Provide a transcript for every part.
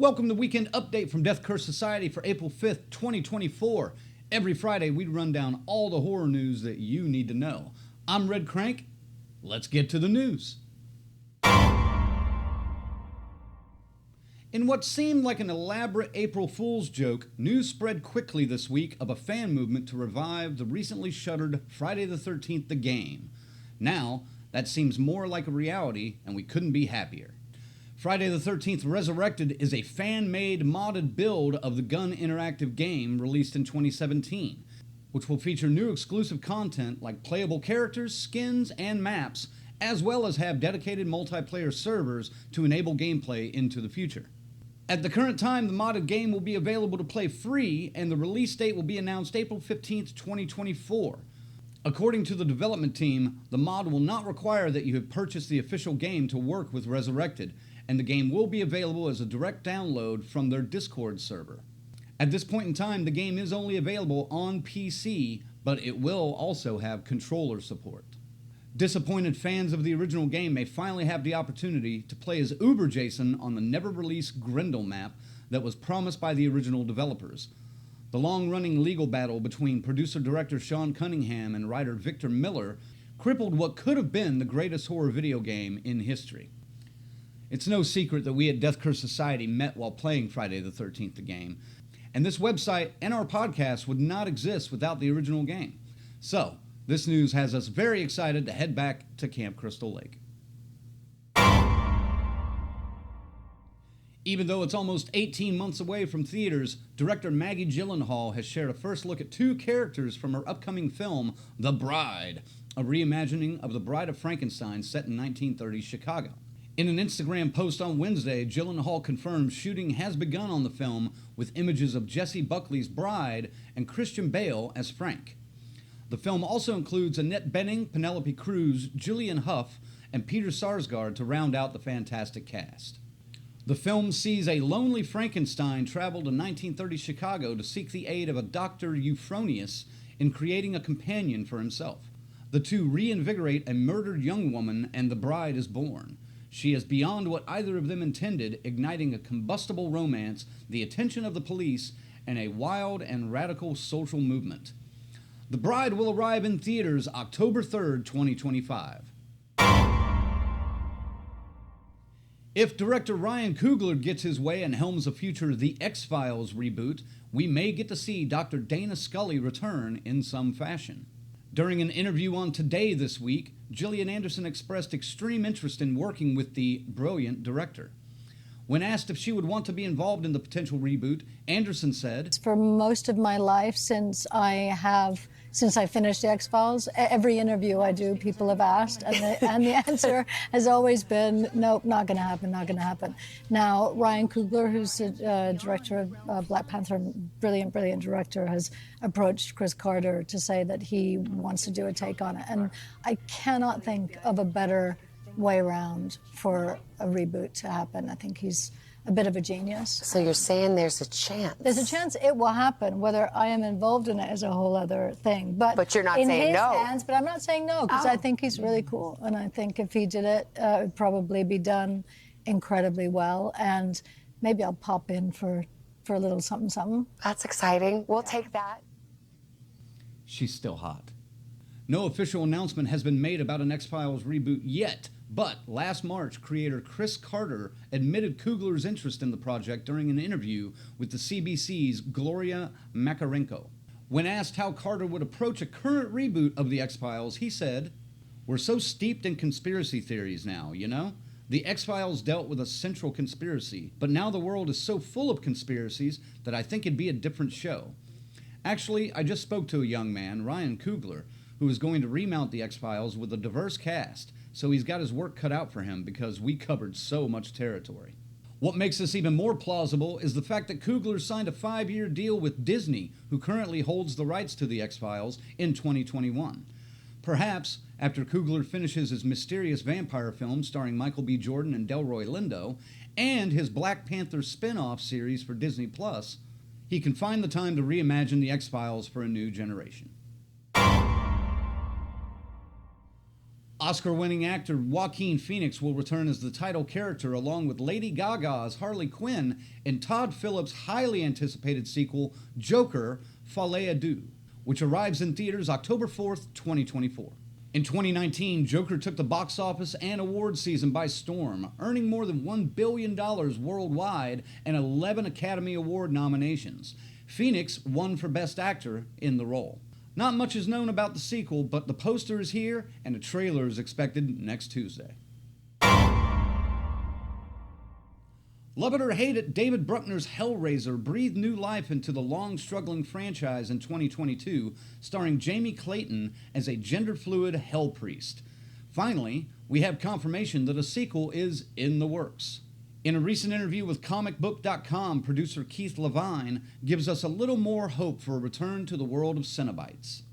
welcome to Weekend Update from Death Curse Society for April 5th, 2024. Every Friday, we run down all the horror news that you need to know. I'm Red Crank. Let's get to the news. In what seemed like an elaborate April Fool's joke, news spread quickly this week of a fan movement to revive the recently shuttered Friday the 13th The Game. Now, that seems more like a reality, and we couldn't be happier. Friday the 13th Resurrected is a fan-made modded build of the Gun interactive game released in 2017, which will feature new exclusive content like playable characters, skins, and maps, as well as have dedicated multiplayer servers to enable gameplay into the future. At the current time, the modded game will be available to play free, and the release date will be announced April 15th, 2024. According to the development team, the mod will not require that you have purchased the official game to work with Resurrected, and the game will be available as a direct download from their Discord server. At this point in time, the game is only available on PC, but it will also have controller support. Disappointed fans of the original game may finally have the opportunity to play as Uber Jason on the never-released Grendel map that was promised by the original developers. The long-running legal battle between producer-director Sean Cunningham and writer Victor Miller crippled what could have been the greatest horror video game in history. It's no secret that we at Death Curse Society met while playing Friday the 13th The Game, and this website and our podcast would not exist without the original game. So, this news has us very excited to head back to Camp Crystal Lake. Even though it's almost 18 months away from theaters, director Maggie Gyllenhaal has shared a first look at two characters from her upcoming film, The Bride, a reimagining of The Bride of Frankenstein set in 1930s Chicago. In an Instagram post on Wednesday, Gyllenhaal confirmed shooting has begun on the film with images of Jessie Buckley's bride and Christian Bale as Frank. The film also includes Annette Bening, Penelope Cruz, Julian Hough, and Peter Sarsgaard to round out the fantastic cast. The film sees a lonely Frankenstein travel to 1930 Chicago to seek the aid of a Dr. Euphronius in creating a companion for himself. The two reinvigorate a murdered young woman, and the bride is born. She is beyond what either of them intended, igniting a combustible romance, the attention of the police, and a wild and radical social movement. The Bride will arrive in theaters October 3rd, 2025. If director Ryan Coogler gets his way and helms a future The X-Files reboot, we may get to see Dr. Dana Scully return in some fashion. During an interview on Today this week, Gillian Anderson expressed extreme interest in working with the brilliant director. When asked if she would want to be involved in the potential reboot, Anderson said, "For most of my life, since I finished The X-Files, every interview I do, people have asked, and the answer has always been, nope, not going to happen, not going to happen." Now, Ryan Coogler, who's the director of Black Panther, brilliant director, has approached Chris Carter to say that he wants to do a take on it. And I cannot think of a better way around for a reboot to happen. I think he's a bit of a genius. So you're saying there's a chance? There's a chance it will happen. Whether I am involved in it is a whole other thing. But you're not saying no. In his hands, but I'm not saying no, because I think he's really cool. And I think if he did it, it would probably be done incredibly well. And maybe I'll pop in for a little something. That's exciting. We'll take that. She's still hot. No official announcement has been made about an X-Files reboot yet, but last March, creator Chris Carter admitted Coogler's interest in the project during an interview with the CBC's Gloria Makarenko. When asked how Carter would approach a current reboot of The X-Files, he said, "We're so steeped in conspiracy theories now, you know? The X-Files dealt with a central conspiracy, but now the world is so full of conspiracies that I think it'd be a different show. Actually, I just spoke to a young man, Ryan Coogler, who is going to remount The X-Files with a diverse cast, so he's got his work cut out for him because we covered so much territory." What makes this even more plausible is the fact that Coogler signed a 5-year deal with Disney, who currently holds the rights to The X-Files, in 2021. Perhaps, after Coogler finishes his mysterious vampire film starring Michael B. Jordan and Delroy Lindo, and his Black Panther spin-off series for Disney+, he can find the time to reimagine The X-Files for a new generation. Oscar-winning actor Joaquin Phoenix will return as the title character along with Lady Gaga as Harley Quinn in Todd Phillips' highly anticipated sequel, Joker, Folie à Deux, which arrives in theaters October 4th, 2024. In 2019, Joker took the box office and award season by storm, earning more than $1 billion worldwide and 11 Academy Award nominations. Phoenix won for Best Actor in the role. Not much is known about the sequel, but the poster is here and a trailer is expected next Tuesday. Love it or hate it, David Bruckner's Hellraiser breathed new life into the long-struggling franchise in 2022, starring Jamie Clayton as a gender-fluid hell priest. Finally, we have confirmation that a sequel is in the works. In a recent interview with comicbook.com, producer Keith Levine gives us a little more hope for a return to the world of Cenobites.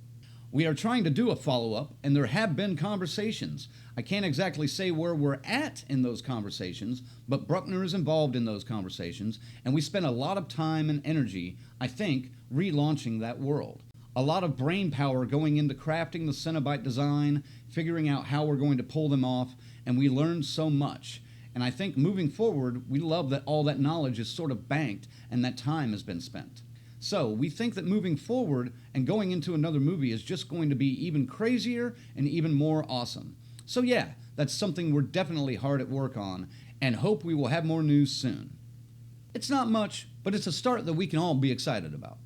We are trying to do a follow-up, and there have been conversations. I can't exactly say where we're at in those conversations, but Bruckner is involved in those conversations, and we spent a lot of time and energy, I think, relaunching that world. A lot of brain power going into crafting the Cenobite design, figuring out how we're going to pull them off, and we learned so much. And I think moving forward, we love that all that knowledge is sort of banked and that time has been spent. So we think that moving forward and going into another movie is just going to be even crazier and even more awesome. So yeah, that's something we're definitely hard at work on and hope we will have more news soon. It's not much, but it's a start that we can all be excited about.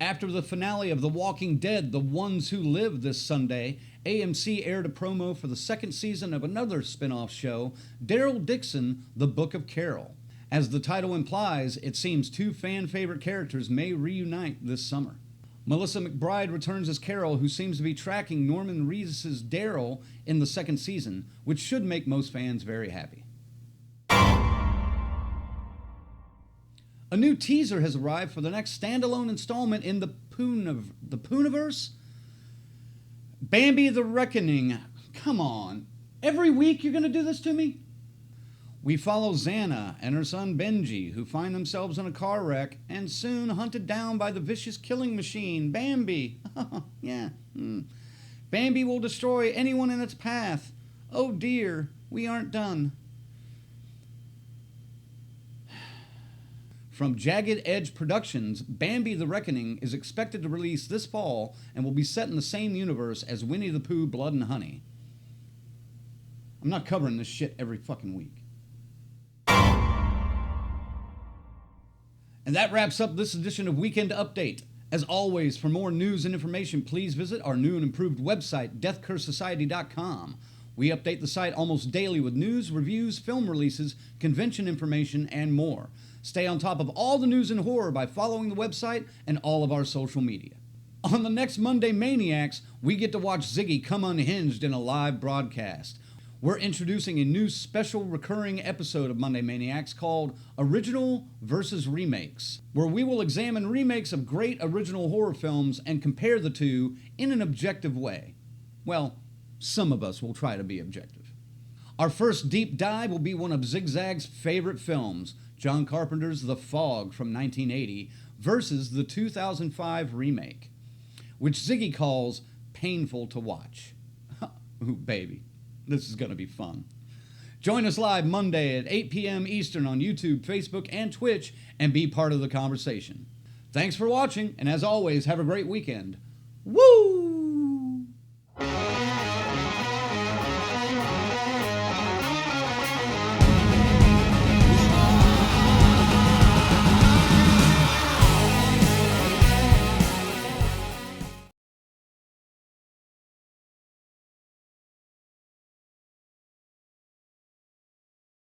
After the finale of The Walking Dead, The Ones Who Live this Sunday, AMC aired a promo for the second season of another spin-off show, Daryl Dixon, The Book of Carol. As the title implies, it seems two fan-favorite characters may reunite this summer. Melissa McBride returns as Carol, who seems to be tracking Norman Reedus' Daryl in the second season, which should make most fans very happy. A new teaser has arrived for the next standalone installment in the Poohniverse? Bambi the Reckoning. Come on. Every week you're going to do this to me? We follow Xana and her son Benji, who find themselves in a car wreck and soon hunted down by the vicious killing machine, Bambi. Yeah. Bambi will destroy anyone in its path. Oh dear, we aren't done. From Jagged Edge Productions, Bambi the Reckoning is expected to release this fall and will be set in the same universe as Winnie the Pooh Blood and Honey. I'm not covering this shit every fucking week. And that wraps up this edition of Weekend Update. As always, for more news and information, please visit our new and improved website, deathcursesociety.com. We update the site almost daily with news, reviews, film releases, convention information, and more. Stay on top of all the news in horror by following the website and all of our social media. On the next Monday Maniacs, we get to watch Ziggy come unhinged in a live broadcast. We're introducing a new special recurring episode of Monday Maniacs called Original versus Remakes, where we will examine remakes of great original horror films and compare the two in an objective way. Well, some of us will try to be objective. Our first deep dive will be one of Zigzag's favorite films, John Carpenter's The Fog from 1980 versus the 2005 remake, which Ziggy calls painful to watch. Ooh, baby, this is going to be fun. Join us live Monday at 8 p.m. Eastern on YouTube, Facebook, and Twitch, and be part of the conversation. Thanks for watching, and as always, have a great weekend. Woo!